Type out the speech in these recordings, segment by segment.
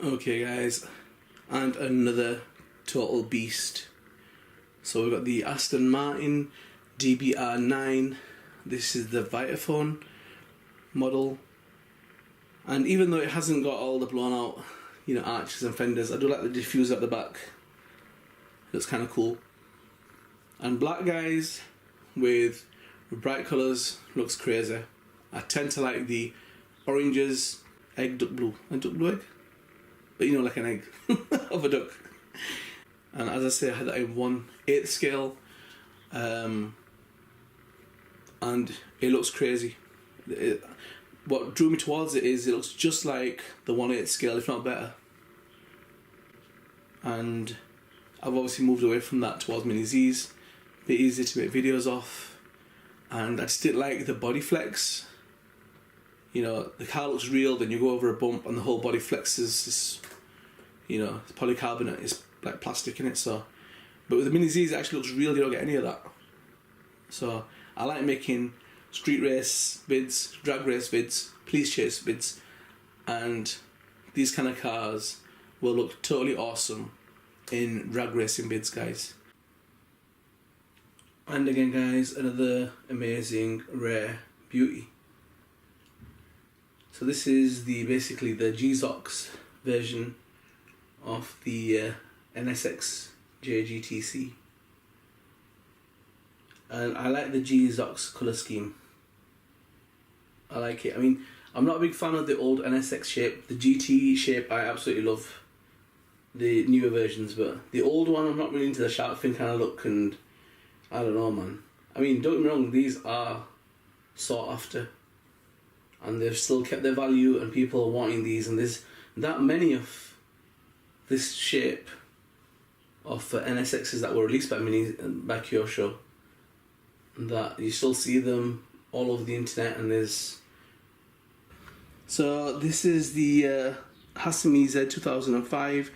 Okay guys, and another total beast. So we've got the Aston Martin DBR9. This is the Vitaphone model, and even though it hasn't got all the blown out, arches and fenders, I do like the diffuser at the back. Looks kind of cool. And black, guys, with bright colours, looks crazy. I tend to like the oranges, egg duck blue, but like an egg of a duck. And as I say, I had that in 1/8 scale, and it looks crazy. What drew me towards it is it looks just like the 1/8 scale, if not better. And I've obviously moved away from that towards Mini Z's. A bit easier to make videos off, and I just didn't like the body flex. The car looks real, then you go over a bump and the whole body flexes. It's polycarbonate, it's like plastic in it. So, but with the Mini Z's, it actually looks real. You don't get any of that. So I like making street race vids, drag race vids, police chase vids, and these kind of cars will look totally awesome in drag racing vids, guys. And again, guys, another amazing rare beauty. So this is basically the G-Zox version of the NSX JGTC, and I like the G-Zox colour scheme. I like it. I mean, I'm not a big fan of the old NSX shape. The GT shape I absolutely love, the newer versions, but the old one I'm not really into the shark fin kind of look, and I don't know, man. I mean, don't get me wrong, these are sought after, and they've still kept their value, and people are wanting these, and there's that many of this shape of NSXs that were released by Kyosho, that you still see them all over the internet. And so this is the Hasumi Z 2005.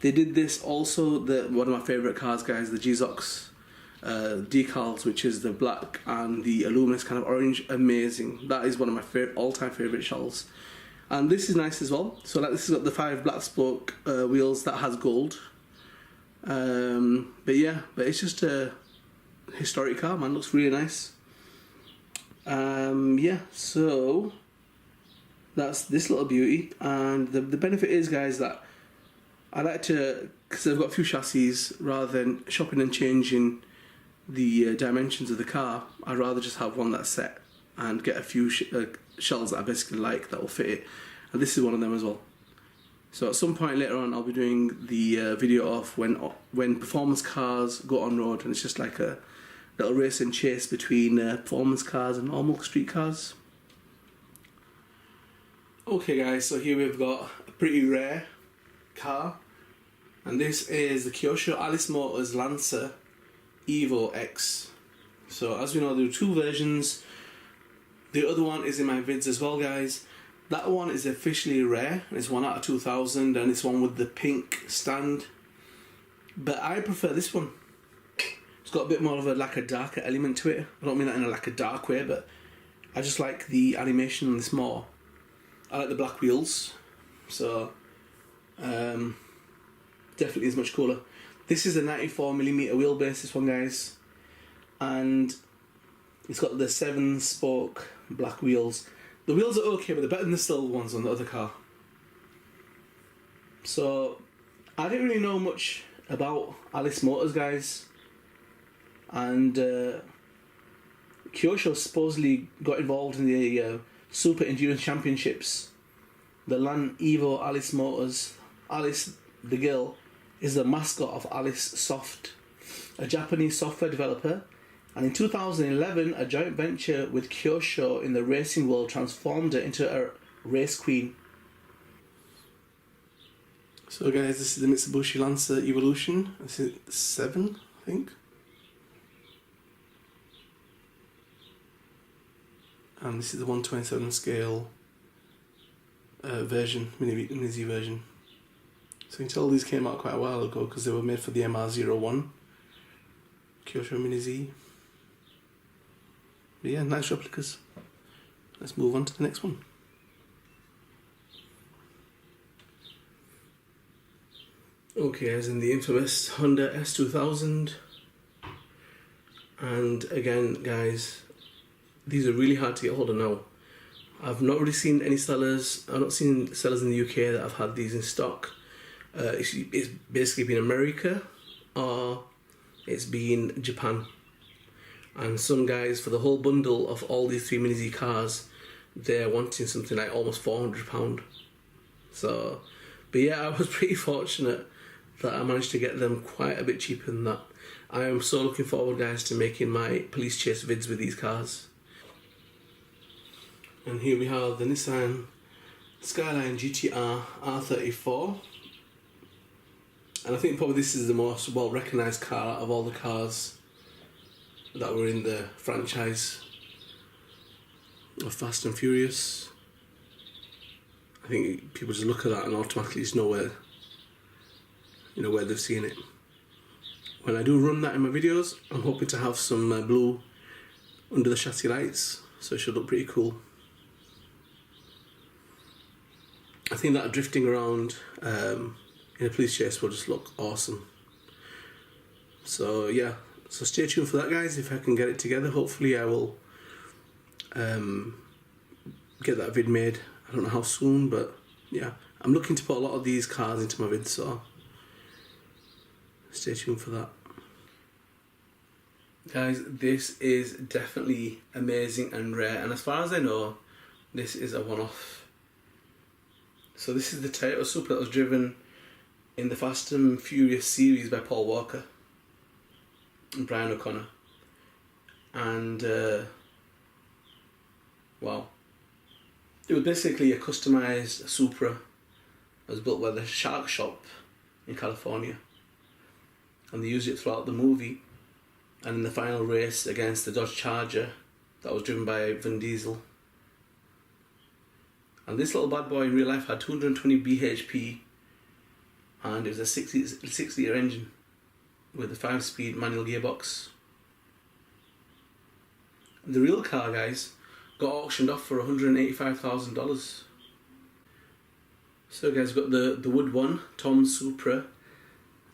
They did this also, one of my favourite cars, guys, the G-Zox decals, which is the black and the luminous kind of orange. Amazing. That is one of my all-time favourite shells. And this is nice as well. So like, this has got the 5 black spoke wheels that has gold. But it's just a historic car, man. Looks really nice. So that's this little beauty. And the benefit is, guys, that I like to, because I've got a few chassis, rather than shopping and changing the dimensions of the car, I'd rather just have one that's set and get a few shells that I basically like that will fit it. And this is one of them as well. So at some point later on, I'll be doing the video of when performance cars go on road, and it's just like a little race and chase between performance cars and normal street cars. Okay, guys, so here we've got a pretty rare car, and this is the Kyosho Alice Motors Lancer Evo X. So as we know, there are 2 versions. The other one is in my vids as well, guys. That one is officially rare. It's 1 out of 2,000, and it's one with the pink stand. But I prefer this one. It's got a bit more of a darker element to it. I don't mean that in a dark way, but I just like the animation on this more. I like the black wheels, so definitely is much cooler. This is a 94mm wheelbase, this one, guys, and it's got the 7-spoke black wheels. The wheels are okay, but they're better than the silver ones on the other car. So I didn't really know much about Alice Motors, guys, and Kyosho supposedly got involved in the Super Endurance Championships. The Lan Evo Alice Motors. Alice, the girl, is the mascot of Alice Soft, a Japanese software developer. And in 2011, a joint venture with Kyosho in the racing world transformed her into a race queen. So guys, this is the Mitsubishi Lancer Evolution. This is 7, I think. And this is the 1/27 scale version, Mini Z version. So you can tell these came out quite a while ago because they were made for the MR01 Kyosho Mini Z. But yeah, nice replicas. Let's move on to the next one. Okay, as in the infamous Honda S2000. And again, guys, these are really hard to get hold of now. I've not really seen any sellers. I've not seen sellers in the UK that have had these in stock. It's basically been America or it's been Japan. And some guys, for the whole bundle of all these 3 Mini Z cars, they're wanting something like almost £400. So, but yeah, I was pretty fortunate that I managed to get them quite a bit cheaper than that. I am so looking forward, guys, to making my police chase vids with these cars. And here we have the Nissan Skyline Gtr R34. And I think probably this is the most well recognised car out of all the cars that were in the franchise of Fast and Furious. I think people just look at that and automatically just know where they've seen it. When I do run that in my videos, I'm hoping to have some blue under the chassis lights, so it should look pretty cool. I think that drifting around in a police chase will just look awesome. So yeah, so stay tuned for that, guys. If I can get it together, hopefully I will get that vid made. I don't know how soon, but yeah, I'm looking to put a lot of these cars into my vids, so stay tuned for that. Guys, this is definitely amazing and rare, and as far as I know, this is a one-off. So this is the Toyota Supra that was driven in the Fast and Furious series by Paul Walker and Brian O'Connor. And wow. It was basically a customised Supra that was built by the Shark Shop in California. And they used it throughout the movie and in the final race against the Dodge Charger that was driven by Vin Diesel. And this little bad boy in real life had 220 bhp and it was a 6-litre engine with a 5-speed manual gearbox. And the real car, guys, got auctioned off for $185,000. So guys, we've got the wood one, Tom Supra.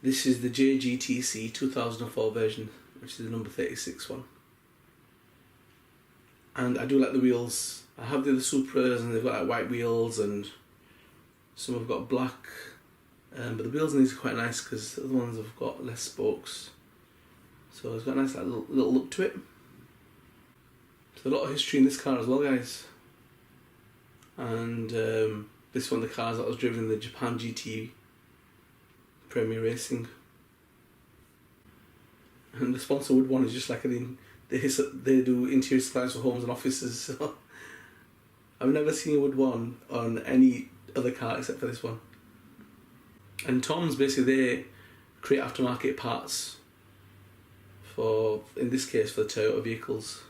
This is the JGTC 2004 version, which is the number 36 one. And I do like the wheels. I have the other Supras and they've got like white wheels and some have got black. But the wheels on these are quite nice because the other ones have got less spokes. So it's got a nice like, little look to it. There's a lot of history in this car as well, guys. And this one of the cars that was driven in the Japan GT Premier Racing. And the sponsor wood one is just like they do interior supplies for homes and offices. So I've never seen a wood one on any other car except for this one. And Tom's basically they create aftermarket parts for, in this case, for the Toyota vehicles.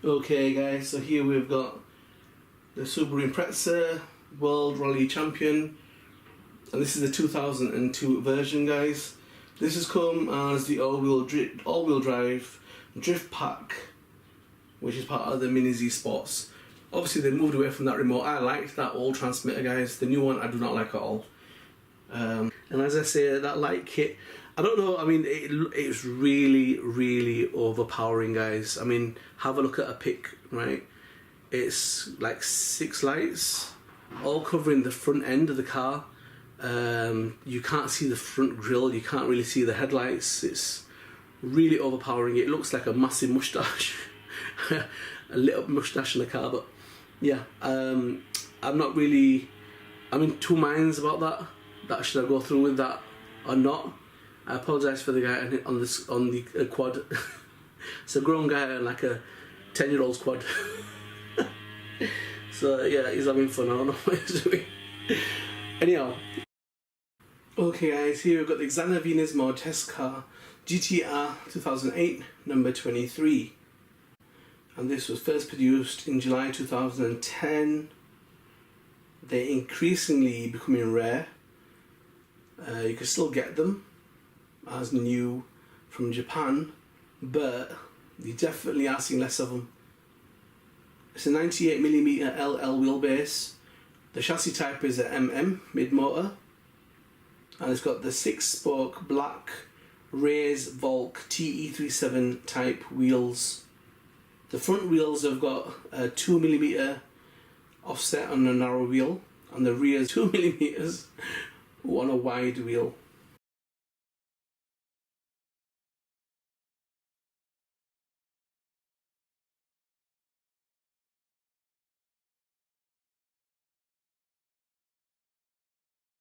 Okay guys, so here we've got the Subaru Impreza World Rally Champion, and this is the 2002 version, guys. This has come as the all-wheel drive drift pack, which is part of the Mini Z Sports. Obviously they moved away from that remote. I liked that old transmitter, guys. The new one I do not like at all. And as I say, that light kit, I don't know, I mean, it's really, really overpowering, guys. I mean, have a look at a pic, right? It's like 6 lights, all covering the front end of the car. You can't see the front grille, you can't really see the headlights. It's really overpowering. It looks like a massive moustache. A little moustache in the car, but yeah, I'm in two minds about that should I go through with that or not. I apologise for the guy on the quad. It's a grown guy on like a 10-year-old's quad. So yeah, he's having fun. I don't know what he's doing. Anyhow, okay guys, here we've got the Xana Venismo test car GTR 2008 number 23, and this was first produced in July 2010. They're increasingly becoming rare. You can still get them as new from Japan, but you definitely are seeing less of them. It's a 98mm LL wheelbase The chassis type is a MM mid-motor, and it's got the 6-spoke black Race Volk TE37 type wheels. The front wheels have got a 2mm offset on a narrow wheel, and the rear is 2mm on a wide wheel.